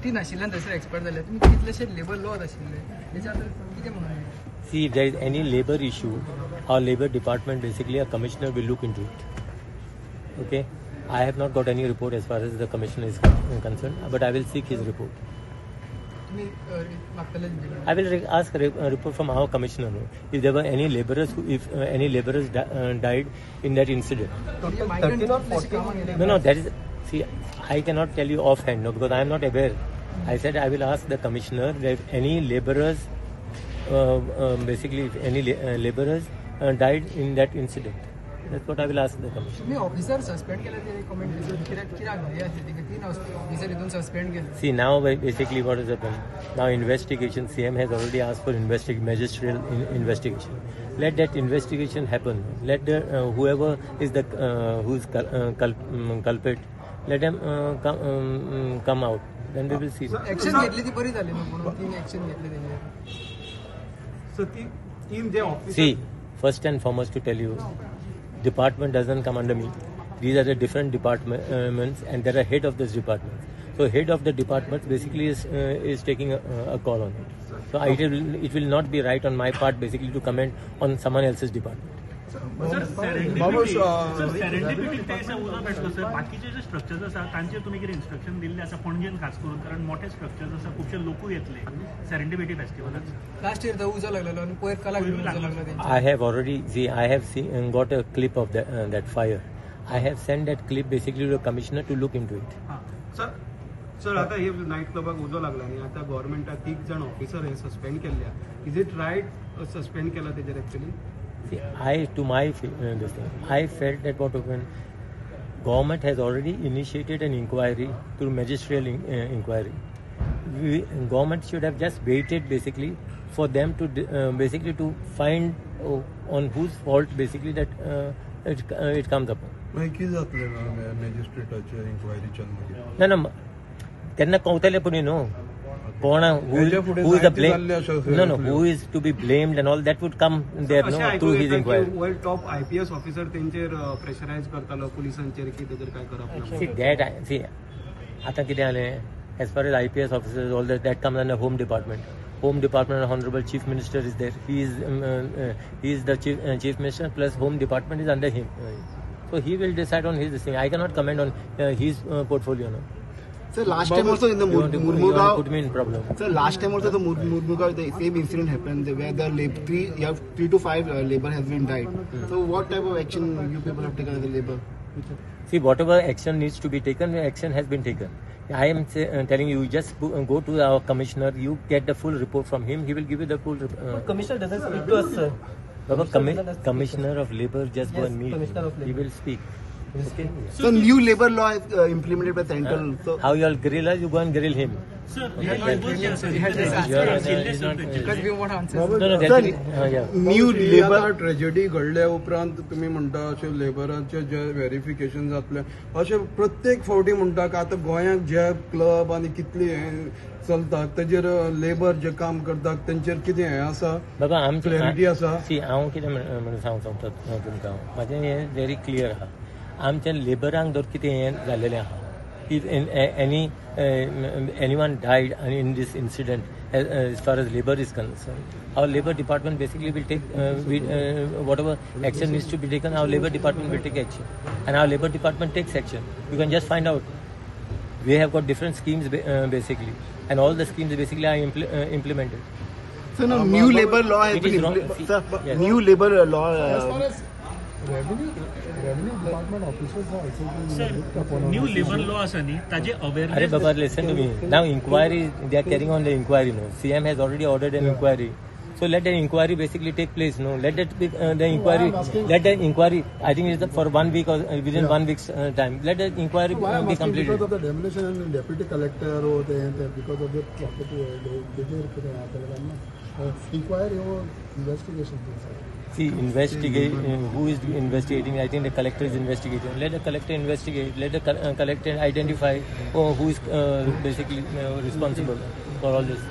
ती नाशिल्ल्यान थंयसर एक्सपर्ट जाले तुमी कितलेशे लेबर लॉज आशिल्ले तेच्या खातीर कितें म्हणून See, if there is any labor issue, our labor department, basically, a commissioner will look into it. Okay? I have not got any report as far as the commissioner is concerned, but I will seek his report. तुम्ही मागतले I will ask a report from our commissioner if there were any laborers, if any laborers died in that incident. No, that is. See, I cannot tell you offhand, no, because I am not aware. I said I will ask the commissioner that any laborers, basically, if any laborers died in that incident. That's what I will ask the commissioner. तुम्ही officer suspend केले ते comment कित्याक घाई आसली तिका 3 officer हितून suspend केले See, now basically what has happened? Now investigation, CM has already asked for magisterial investigation. Let that investigation happen. Let the whoever is the who is culprit, let them come out. Then we will see. Action घेतली ती बरी झाली म्हणून 3 action घेतले त्यांनी So, team J officer. See, first and foremost to tell you, department doesn't come under me. These are the different departments, and there are head of this department. So head of the department basically is taking a call on it. So it will not be right on my part basically to comment on someone else's department. Sir serendipity ते उजो भेटलो sir बाकीचे जे structures आसा तांचेर तुमी कितें instruction दिल्ले आसा पणजेन खास करून कारण मोठे स्ट्रक्चर्स आसा खुबशे लोकूय येतले सेरेंडिपिटी फेस्टिवलाक लास्ट इयर तो उजो लागलेलो आणि पयर कला घेऊन उजो लागलो I have already got a clip of that fire. I have sent that clip basically to the commissioner to look into it. Sir आता हे नाईट क्लबाक उजो लागला आणि आता गव्हर्नमेंटाक 3 जण ऑफिसर हे सस्पेंड केल्या इज इट राईट सस्पेंड केला तेजेर actually See, I felt that what happened, government has already initiated an inquiry through magisterial inquiry. Government should have just waited basically for them to basically to find on whose fault basically that it comes upon. माहिती जातले मॅजिस्ट्रेटाच्या इन्क्वायरीच्या No, त्यांना कळतले Pune no कोण who is the blame? No, who is to be blamed and all that would come there through his inquiry. World top IPS officer तेंचेर pressurise करतालो पुलिसांचेर की तेजेर काय करप See, आता कितें जालें as far as IPS officers all that comes under Home Department. Home Department, Honorable Chief Minister is there. He is the Chief Minister plus Home Department is under him. So he will decide on his thing. I cannot comment on his portfolio. No. Sir, last time also in the Murmugaon, put me in problem. Sir, last time also the Murmugaon, the same incident happened where the 3 to 5 labor has been died. So what type of action you people have taken as a labor? See, whatever action needs to be taken, action has been taken. I am telling you, just go to our commissioner, you get the full report from him, he will give you the full report. Commissioner doesn't speak to us, sir. Commissioner of Labor, just go and meet. He will speak. Okay. So new labor law is implemented by central. So How you all grill us, you go and grill him. Sir Because we want answers. No, yeah. new labor tragedy घडल्या उपरांत तुम्ही म्हणटा अशे लेबरांचे जे verification जातले अशे प्रत्येक फावटी म्हणटा की आता गोंयांत जे क्लब आनी कितली चलता तेजेर लेबर जे काम करतात तेंचेर कितें हें आसा बाबा आमची क्लॅरिटी आसा सी हांव कितें म्हणून सांगता तुमकां म्हाजें हें व्हेरी क्लियर आहा आमच्या लेबरांक जर कितें हें जाल्लेलें आहा if anyone died in this incident as far as labor is concerned, our labor department basically will take whatever action needs to be taken, our labor department will take action and our labor department takes action. You can just find out. We have got different schemes basically and all the schemes basically are implemented. so now new labor law has It been is wrong. sir, Yes. new labor law sir new labour law आसा न्ही ताजे Arey awareness Baba, listen to me. Now inquiry, they are carrying on the inquiry. No, CM has already ordered an inquiry. So let the inquiry basically take place. No, let that be, the inquiry. Let the inquiry. I think it's for 1 week or within 1 week's time. Let the inquiry be completed. because of the demolition and deputy collector होते हैं because of the property inquiry or investigation. See, investigate. Who is investigating? I think the collector is investigating. Let the collector investigate. Let the collector identify who is basically responsible for all this.